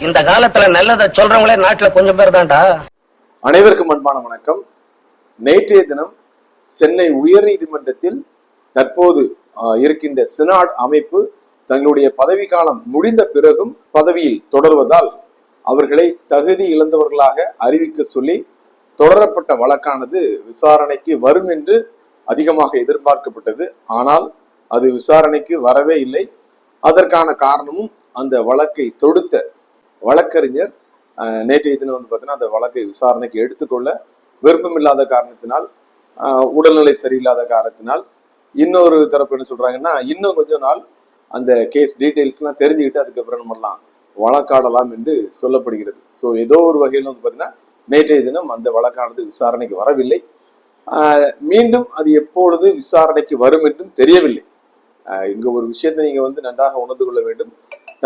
இந்த காலத்துல நல்லதை சொல்றவங்களே நாட்டுல கொஞ்சம் பேர் தான்டா. அனைவருக்கும் அன்பான வணக்கம். நேற்றைய தினம் சென்னை உயர் நீதிமன்றத்தில் தற்போது இருக்கின்ற சினாட் அமைப்பு தங்களுடைய பதவி காலம் முடிந்த பிறகும் பதவியில் தொடர்வதால் அவர்களை தகுதி இழந்தவர்களாக அறிவிக்க சொல்லி தொடரப்பட்ட வழக்கானது விசாரணைக்கு வரும் என்று அதிகமாக எதிர்பார்க்கப்பட்டது. ஆனால் அது விசாரணைக்கு வரவே இல்லை. அதற்கான காரணமும் அந்த வழக்கை தொடுத்த வழக்கறிஞர் நேற்றைய தினம் பார்த்தீங்கன்னா அந்த வழக்கை விசாரணைக்கு எடுத்துக்கொள்ள விருப்பமில்லாத காரணத்தினால், உடல்நிலை சரியில்லாத காரணத்தினால் இன்னொரு தரப்பு என்ன சொல்றாங்கன்னா, இன்னும் கொஞ்ச நாள் அந்த கேஸ் டீட்டெயில்ஸ் எல்லாம் தெரிஞ்சுக்கிட்டு அதுக்கப்புறம் நம்மலாம் வழக்காடலாம் என்று சொல்லப்படுகிறது. ஸோ ஏதோ ஒரு வகையில் பார்த்தீங்கன்னா நேற்றைய தினம் அந்த வழக்கானது விசாரணைக்கு வரவில்லை. மீண்டும் அது எப்பொழுது விசாரணைக்கு வரும் என்றும் தெரியவில்லை. இங்க ஒரு விஷயத்தை நீங்க நன்றாக உணர்ந்து கொள்ள வேண்டும்.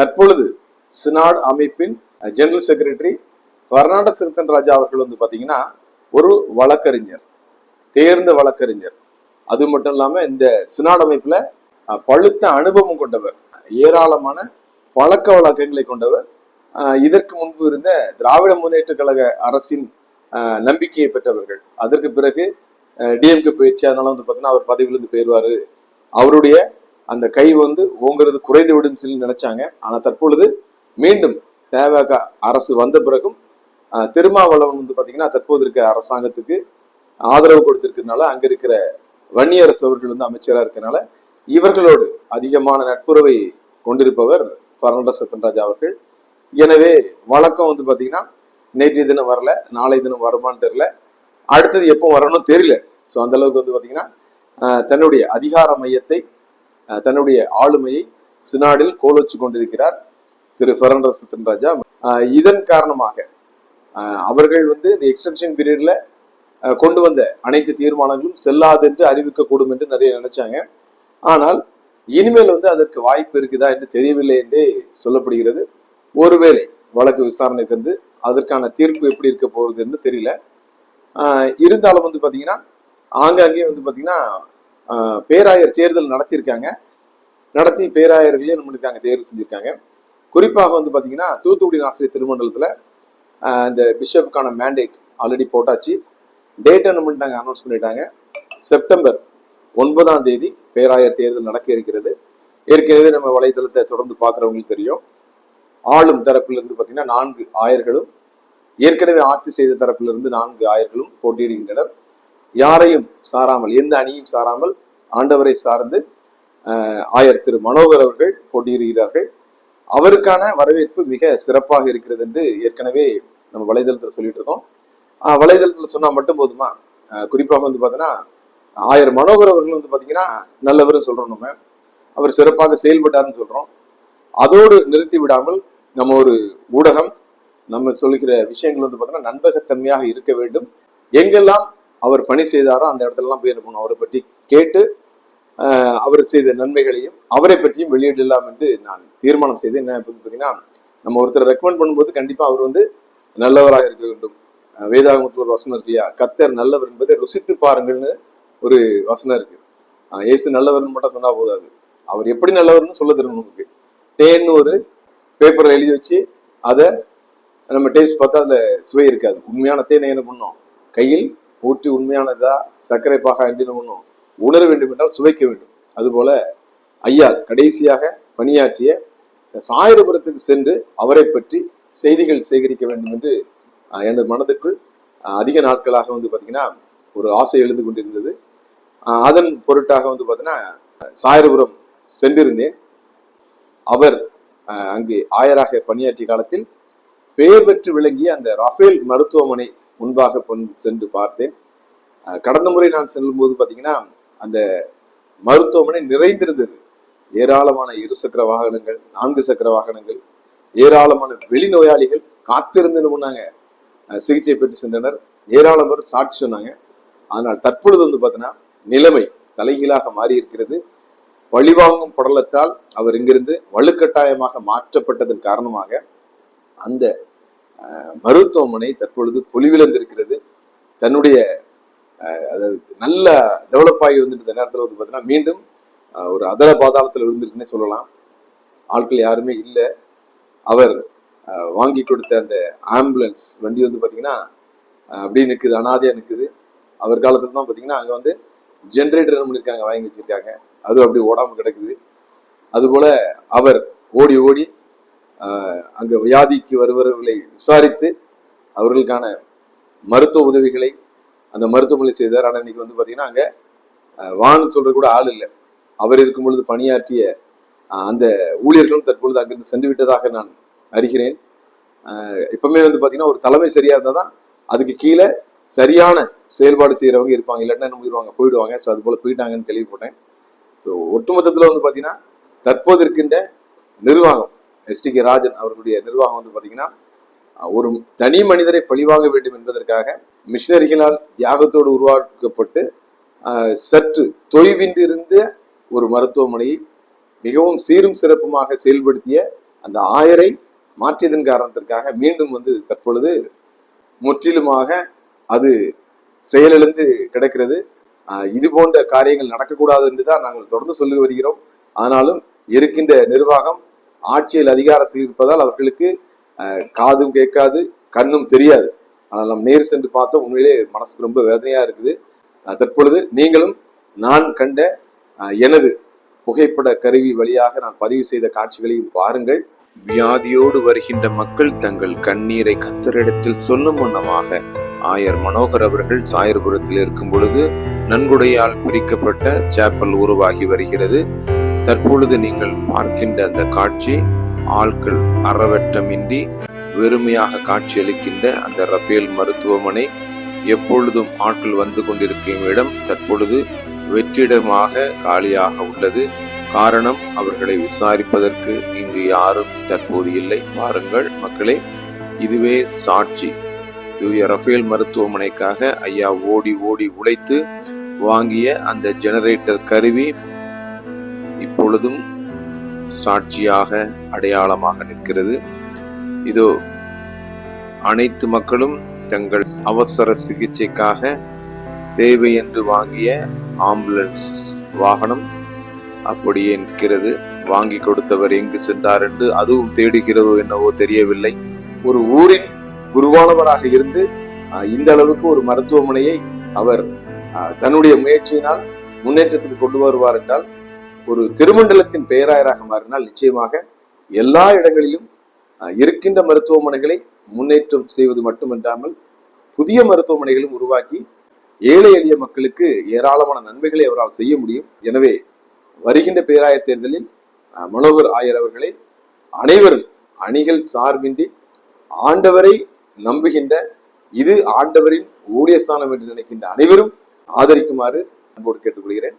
தற்பொழுது சினாட் அமைப்பின் ஜெனரல் செக்ரட்டரி பெர்னாண்டோ சிறுத்தன்ராஜா அவர்கள் பாத்தீங்கன்னா ஒரு வழக்கறிஞர், தேர்ந்த வழக்கறிஞர். அது மட்டும் இல்லாம இந்த சினாட் அமைப்புல பழுத்த அனுபவம் கொண்டவர், ஏராளமான பழக்க வழக்கங்களை கொண்டவர். இதற்கு முன்பு இருந்த திராவிட முன்னேற்ற கழக அரசின் நம்பிக்கையை பெற்றவர்கள். அதற்கு பிறகு டிஎம்கே போயிடுச்சு. அதனால பாத்தீங்கன்னா அவர் பதவியிலிருந்து போயிடுவாரு, அவருடைய அந்த கை ஓங்கிறது குறைந்து விடும் சொல்லி நினைச்சாங்க. ஆனா தற்பொழுது மீண்டும் தேவக அரசு வந்த பிறகும் திருமாவளவன் பாத்தீங்கன்னா தற்போது இருக்க அரசாங்கத்துக்கு ஆதரவு கொடுத்திருக்கிறதுனால, அங்க இருக்கிற வன்னியரசு அவர்கள் அமைச்சராக இருக்கிறதுனால இவர்களோடு அதிகமான நட்புறவை கொண்டிருப்பவர் பெர்னாண்டோ சிறுத்தன்ராஜா அவர்கள். எனவே வழக்கம் பாத்தீங்கன்னா நேற்றைய தினம் வரல, நாளை தினம் வருமானு தெரியல, அடுத்தது எப்போ வரணும்னு தெரியல. ஸோ அந்த அளவுக்கு பாத்தீங்கன்னா தன்னுடைய அதிகார மையத்தை, தன்னுடைய ஆளுமையை சினாடில் கோலோச்சு கொண்டிருக்கிறார் திரு பெர்னாண்டோ சிறுத்தன்ராஜா. இதன் காரணமாக அவர்கள் இந்த எக்ஸ்டென்ஷன் பீரியட்ல கொண்டு வந்த அனைத்து தீர்மானங்களும் செல்லாது என்று அறிவிக்கக்கூடும் என்று நிறைய நினைச்சாங்க. ஆனால் இனிமேல் அதற்கு வாய்ப்பு இருக்குதா என்று தெரியவில்லை என்றே சொல்லப்படுகிறது. ஒருவேளை வழக்கு விசாரணைக்கு அதற்கான தீர்ப்பு எப்படி இருக்க போகுதுன்னு தெரியல. இருந்தாலும் பாத்தீங்கன்னா ஆங்காங்கே பாத்தீங்கன்னா பேராயர் தேர்தல் நடத்தி பேராயர்களே நம்மளுக்காங்க தேர்வு செஞ்சிருக்காங்க. குறிப்பாக பாத்தீங்கன்னா தூத்துக்குடி ஆசிரியர் திருமண்டலத்துல இந்த பிஷப்புக்கான மேண்டேட் ஆல்ரெடி போட்டாச்சு. டேட்டை நம்மளுக்கு அனௌன்ஸ் பண்ணிட்டாங்க. செப்டம்பர் 9 பேராயர் தேர்தல் நடக்க இருக்கிறது. ஏற்கனவே நம்ம வலைதளத்தை தொடர்ந்து பார்க்குறவங்களுக்கு தெரியும். ஆளும் தரப்பிலிருந்து பாத்தீங்கன்னா 4 ஆயர்களும், ஏற்கனவே ஆட்சி செய்த தரப்பிலிருந்து 4 ஆயர்களும் போட்டியிடுகின்றனர். யாரையும் சாராமல், எந்த அணியும் சாராமல் ஆண்டவரை சார்ந்து ஆயர் திரு மனோகர் அவர்கள் போட்டியிடுகிறார்கள். அவருக்கான வரவேற்பு மிக சிறப்பாக இருக்கிறது என்று ஏற்கனவே நம்ம வலைதளத்தில் சொல்லிட்டு இருக்கோம். வலைதளத்தில் சொன்னா மட்டும் போதுமா? குறிப்பாக பார்த்தீங்கன்னா ஆயர் மனோகர் அவர்கள் பாத்தீங்கன்னா நல்லவர் சொல்றோம், நம்ம அவர் சிறப்பாக செயல்பட்டாருன்னு சொல்றோம். அதோடு நிறுத்தி விடாமல் நம்ம ஒரு ஊடகம் நம்ம சொல்லுகிற விஷயங்கள் பார்த்தீங்கன்னா நண்பகத்தன்மையாக இருக்க வேண்டும். எங்கெல்லாம் அவர் பணி செய்தாரோ அந்த இடத்துலலாம் போய் என்ன பண்ணணும், அவரை பற்றி கேட்டு அவர் செய்த நன்மைகளையும் அவரை பற்றியும் வெளியிடலாம் என்று நான் தீர்மானம் செய்தேன். என்ன பார்த்தீங்கன்னா, நம்ம ஒருத்தர் ரெக்கமெண்ட் பண்ணும்போது கண்டிப்பா அவர் நல்லவராக இருக்க வேண்டும். வேதாகமத்தில் ஒரு வசனம் இருக்கு இல்லையா, கர்த்தர் நல்லவர் என்பதை ருசித்து பாருங்கள்னு ஒரு வசனம் இருக்கு. இயேசு நல்லவர்னு மட்டும் சொன்னா போதாது, அவர் எப்படி நல்லவர்னு சொல்ல தரணும். நமக்கு தேன்னு ஒரு பேப்பர்ல எழுதி வச்சு அதை நம்ம டேஸ்ட் பார்த்தா அதுல சுவை இருக்காது. உண்மையான தேனை என்ன பண்ணணும், கையில் ஊற்றி உண்மையானதா சர்க்கரை பாகா என்று என்ன பண்ணணும், உணர வேண்டும் என்றால் சுவைக்க வேண்டும். அதுபோல ஐயா கடைசியாக பணியாற்றிய சாயிரபுரத்துக்கு சென்று அவரை பற்றி செய்திகள் சேகரிக்க வேண்டும் என்று எனது மனதுக்கு அதிக நாட்களாக பாத்தீங்கன்னா ஒரு ஆசை எழுந்து கொண்டிருந்தது. அதன் பொருட்டாக பாத்தீங்கன்னா சாயிரபுரம் சென்றிருந்தேன். அவர் அங்கு ஆயராக பணியாற்றிய காலத்தில் பெயர் பெற்று விளங்கிய அந்த ரஃபேல் மருத்துவமனை முன்பாக சென்று பார்த்தேன். கடந்த முறை நான் செல்லும் போது பாத்தீங்கன்னா அந்த மருத்துவமனை நிறைந்திருந்தது. ஏராளமான 2 சக்கர வாகனங்கள், 4 சக்கர வாகனங்கள், ஏராளமான வெளிநோயாளிகள் காத்திருந்து முன்னாங்க சிகிச்சை பெற்று சென்றனர். ஏராளம் பேர் சாட்சி சொன்னாங்க. ஆனால் தற்பொழுது பாத்தீங்கன்னா நிலைமை தலைகீழாக மாறி இருக்கிறது. பழிவாங்கும் படலத்தால் அவர் இங்கிருந்து வலுக்கட்டாயமாக மாற்றப்பட்டதன் காரணமாக அந்த மருத்துவமனை தற்பொழுது பொலிவிழந்திருக்கிறது. தன்னுடைய அதாவது நல்ல டெவலப் ஆகி வந்துட்டு நேரத்தில் பார்த்தீங்கன்னா மீண்டும் ஒரு அதல பாதாளத்தில் இருந்திருக்குன்னே சொல்லலாம். ஆட்கள் யாருமே இல்லை. அவர் வாங்கி கொடுத்த அந்த ஆம்புலன்ஸ் வண்டி வந்து பார்த்தீங்கன்னா அப்படியே நிற்குது, அனாதையாக நிற்குது. அவர் காலத்தில் தான் பார்த்தீங்கன்னா அங்கே வந்து ஜென்ரேட்டர் பண்ணியிருக்காங்க, வாங்கி வச்சிருக்காங்க, அதுவும் அப்படி ஓடாமல் கிடக்குது. அதுபோல அவர் ஓடி ஓடி அங்கே வியாதிக்கு வருபவர்களை விசாரித்து அவர்களுக்கான மருத்துவ உதவிகளை அந்த மருத்துவமனை செய்தார். ஆனால் இன்னைக்கு வந்து பார்த்தீங்கன்னா அங்கே வான்னு சொல்ற கூட ஆள் இல்லை. அவர் இருக்கும் பொழுது பணியாற்றிய அந்த ஊழியர்களும் தற்பொழுது அங்கிருந்து சென்று விட்டதாக நான் அறிகிறேன். எப்பவுமே வந்து பார்த்தீங்கன்னா ஒரு தலைமை சரியா இருந்தால் தான் அதுக்கு கீழே சரியான செயல்பாடு செய்கிறவங்க இருப்பாங்க, இல்லாட்டினா என்ன முடிவாங்க, போயிடுவாங்க. ஸோ அது போல போயிட்டாங்கன்னு கேள்விப்பட்டேன். ஸோ ஒட்டுமொத்தத்தில் வந்து பார்த்தீங்கன்னா தற்போது இருக்கின்ற நிர்வாகம் எஸ்டிகே ராஜன் அவர்களுடைய நிர்வாகம் வந்து பார்த்தீங்கன்னா ஒரு தனி மனிதரை பழிவாங்க வேண்டும் என்பதற்காக மிஷினரிகளால் தியாகத்தோடு உருவாக்கப்பட்டு சற்று தொய்வின்றி இருந்த ஒரு மருத்துவமனையை மிகவும் சீரும் சிறப்புமாக செயல்படுத்திய அந்த ஆயரை மாற்றியதன் காரணத்திற்காக மீண்டும் வந்து தற்பொழுது முற்றிலுமாக அது செயலிழந்து கிடக்கிறது. இது போன்ற காரியங்கள் நடக்கக்கூடாது என்று தான் நாங்கள் தொடர்ந்து சொல்லி வருகிறோம். ஆனாலும் இருக்கின்ற நிர்வாகம் ஆட்சியில் அதிகாரத்தில் இருப்பதால் அவர்களுக்கு காதும் கேட்காது, கண்ணும் தெரியாது. ஆனால் நாம் நேர் சென்று பார்த்தோம், உண்மையிலே மனசுக்கு ரொம்ப வேதனையா இருக்குது. தற்பொழுது நீங்களும் நான் கண்ட எனது புகைப்பட கருவி வழியாக நான் பதிவு செய்த காட்சிகளையும் பாருங்கள். வியாதியோடு வருகின்ற மக்கள் தங்கள் கண்ணீரை கர்த்தரிடத்தில் சொல்லும் வண்ணமாக ஆயர் மனோகர் அவர்கள் சாயர்புரத்தில் இருக்கும் பொழுது நன்கொடையால் பிரிக்கப்பட்ட சேப்பல் உருவாகி வருகிறது. தற்பொழுது நீங்கள் பார்க்கின்ற அந்த காட்சி ஆட்கள் அறவற்றமின்றி வெறுமையாக காட்சியளிக்கின்ற அந்த ரஃபேல் மருத்துவமனை, எப்பொழுதும் ஆட்கள் வந்து கொண்டிருக்கும் இடம் தற்பொழுது வெற்றிடமாக காலியாக உள்ளது. காரணம், அவர்களை விசாரிப்பதற்கு இங்கு யாரும் தற்போது இல்லை. பாருங்கள் மக்களே, இதுவே சாட்சி. தூய ரஃபேல் மருத்துவமனைக்காக ஐயா ஓடி ஓடி உழைத்து வாங்கிய அந்த ஜெனரேட்டர் கருவி இப்பொழுதும் சாட்சியாக அடையாளமாக நிற்கிறது. இதோ அனைத்து மக்களும் தங்கள் அவசர சிகிச்சைக்காக தேவை என்று வாங்கிய ஆம்புலன்ஸ் வாகனம் அப்படியே நிற்கிறது. வாங்கி கொடுத்தவர் எங்கு சென்றார் என்று அதுவும் தேடுகிறதோ என்னவோ தெரியவில்லை. ஒரு ஊரின் குருவானவராக இருந்து இந்த அளவுக்கு ஒரு மருத்துவமனையை அவர் தன்னுடைய முயற்சியினால் முன்னேற்றத்துக்கு கொண்டு வருவார் என்றால், ஒரு திருமண்டலத்தின் பேராயராக மாறினால் நிச்சயமாக எல்லா இடங்களிலும் இருக்கின்ற மருத்துவமனைகளை முன்னேற்றம் செய்வது மட்டுமல்லாமல் புதிய மருத்துவமனைகளும் உருவாக்கி ஏழை எளிய மக்களுக்கு ஏராளமான நன்மைகளை அவரால் செய்ய முடியும். எனவே வருகின்ற பேராயர் தேர்தலில் மனோகர் ஆயர் அவர்களை அனைவரும் அணிகள் சார்பின்றி ஆண்டவரை நம்புகின்ற, இது ஆண்டவரின் ஊழியஸ்தானம் என்று நினைக்கின்ற அனைவரும் ஆதரிக்குமாறு அன்போடு கேட்டுக்கொள்கிறேன்.